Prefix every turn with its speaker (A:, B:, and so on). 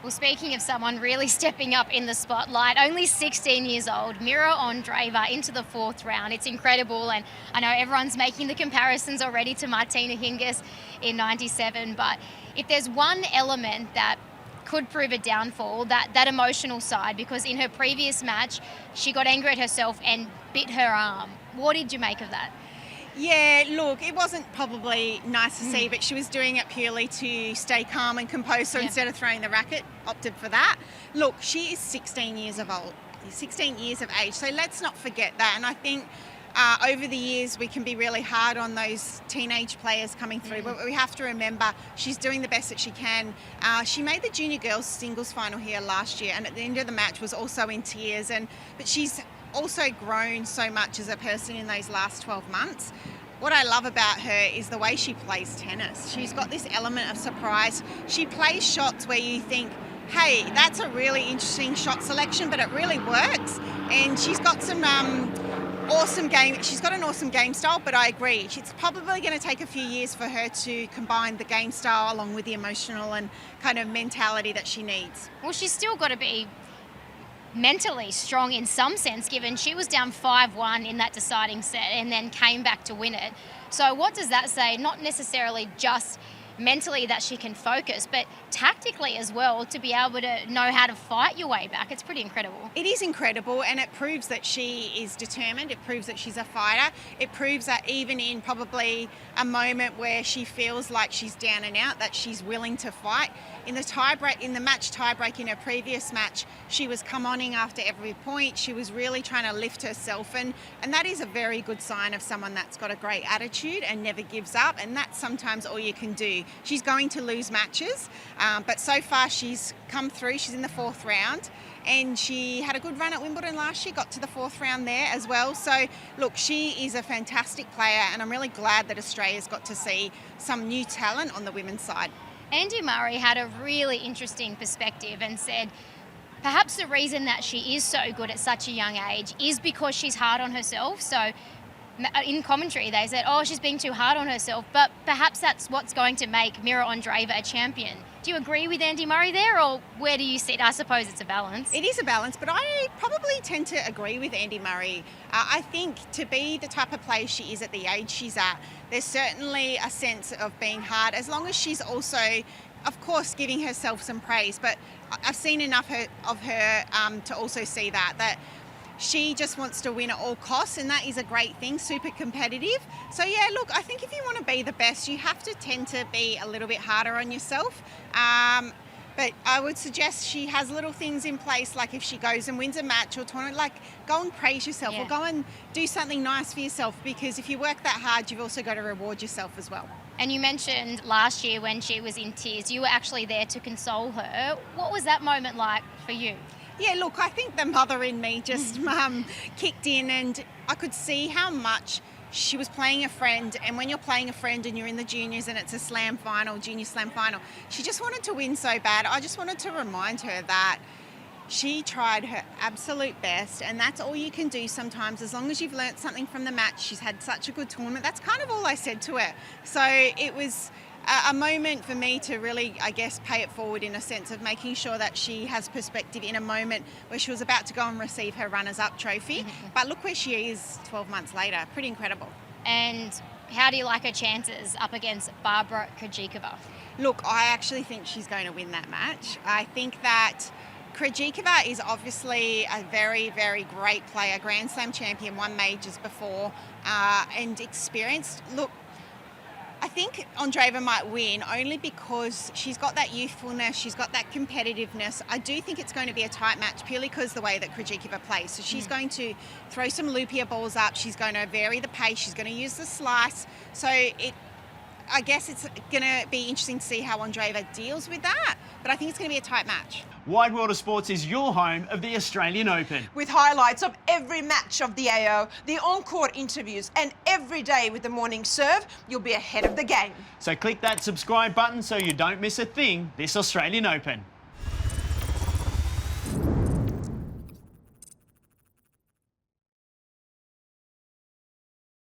A: Well, speaking of someone really stepping up in the spotlight, only 16 years old, Mirra Andreeva into the fourth round. It's incredible, and I know everyone's making the comparisons already to Martina Hingis in '97, but if there's one element that could prove a downfall, that emotional side, because in her previous match, she got angry at herself and bit her arm. What did you make of that?
B: Yeah, look, it wasn't probably nice to see, but she was doing it purely to stay calm and composed, so instead of throwing the racket, opted for that. Look, she is 16 years of age, so let's not forget that. And I think over the years we can be really hard on those teenage players coming through, but we have to remember she's doing the best that she can. She made the junior girls singles final here last year, and at the end of the match was also in tears, but she's also grown so much as a person in those last 12 months. What I love about her is the way she plays tennis. She's got this element of surprise. She plays shots where you think, hey, that's a really interesting shot selection, but it really works. And she's got some awesome game. She's got an awesome game style, but I agree. It's probably going to take a few years for her to combine the game style along with the emotional and kind of mentality that she needs.
A: Well, she's still got to be mentally strong in some sense, given she was down 5-1 in that deciding set and then came back to win it. So what does that say? Not necessarily just mentally that she can focus, but tactically as well, to be able to know how to fight your way back. It's pretty incredible.
B: It is incredible, and it proves that she is determined. It proves that she's a fighter. It proves that even in probably a moment where she feels like she's down and out, that she's willing to fight. In the match tiebreak in her previous match, she was come oning after every point. She was really trying to lift herself, and that is a very good sign of someone that's got a great attitude and never gives up, and that's sometimes all you can do. She's going to lose matches, but so far she's come through. She's in the fourth round, and she had a good run at Wimbledon last year, got to the fourth round there as well. So look, she is a fantastic player, and I'm really glad that Australia's got to see some new talent on the women's side.
A: Andy Murray had a really interesting perspective and said perhaps the reason that she is so good at such a young age is because she's hard on herself. So in commentary they said, oh, she's being too hard on herself, but perhaps that's what's going to make Mirra Andreeva a champion. Do you agree with Andy Murray there, or where do you sit? I suppose it's a balance.
B: It is a balance, but I probably tend to agree with Andy Murray. I think to be the type of player she is at the age she's at, there's certainly a sense of being hard, as long as she's also, of course, giving herself some praise. But I've seen enough of her to also see that she just wants to win at all costs, and that is a great thing, super competitive. So yeah, look, I think if you want to be the best, you have to tend to be a little bit harder on yourself. But I would suggest she has little things in place, like if she goes and wins a match or tournament, like go and praise yourself or go and do something nice for yourself, because if you work that hard, you've also got to reward yourself as well.
A: And you mentioned last year when she was in tears, you were actually there to console her. What was that moment like for you?
B: Yeah, look, I think the mother in me just kicked in, and I could see how much she was playing a friend, and when you're playing a friend and you're in the juniors and it's a slam final, junior slam final, she just wanted to win so bad. I just wanted to remind her that she tried her absolute best, and that's all you can do sometimes, as long as you've learnt something from the match. She's had such a good tournament. That's kind of all I said to her. So it was a moment for me to really, I guess, pay it forward in a sense of making sure that she has perspective in a moment where she was about to go and receive her runners-up trophy. But look where she is 12 months later. Pretty incredible.
A: And how do you like her chances up against Barbara Krejcikova?
B: Look, I actually think she's going to win that match. I think that Krejcikova is obviously a very, very great player, Grand Slam champion, won majors before, and experienced. Look, I think Andreeva might win only because she's got that youthfulness, she's got that competitiveness. I do think it's going to be a tight match purely because the way that Krejcikova plays. So she's going to throw some loopier balls up, she's going to vary the pace, she's going to use the slice. So I guess it's going to be interesting to see how Andreeva deals with that, but I think it's going to be a tight match.
C: Wide World of Sports is your home of the Australian Open.
D: With highlights of every match of the AO, the on-court interviews, and every day with the morning serve, you'll be ahead of the game.
C: So click that subscribe button so you don't miss a thing this Australian Open.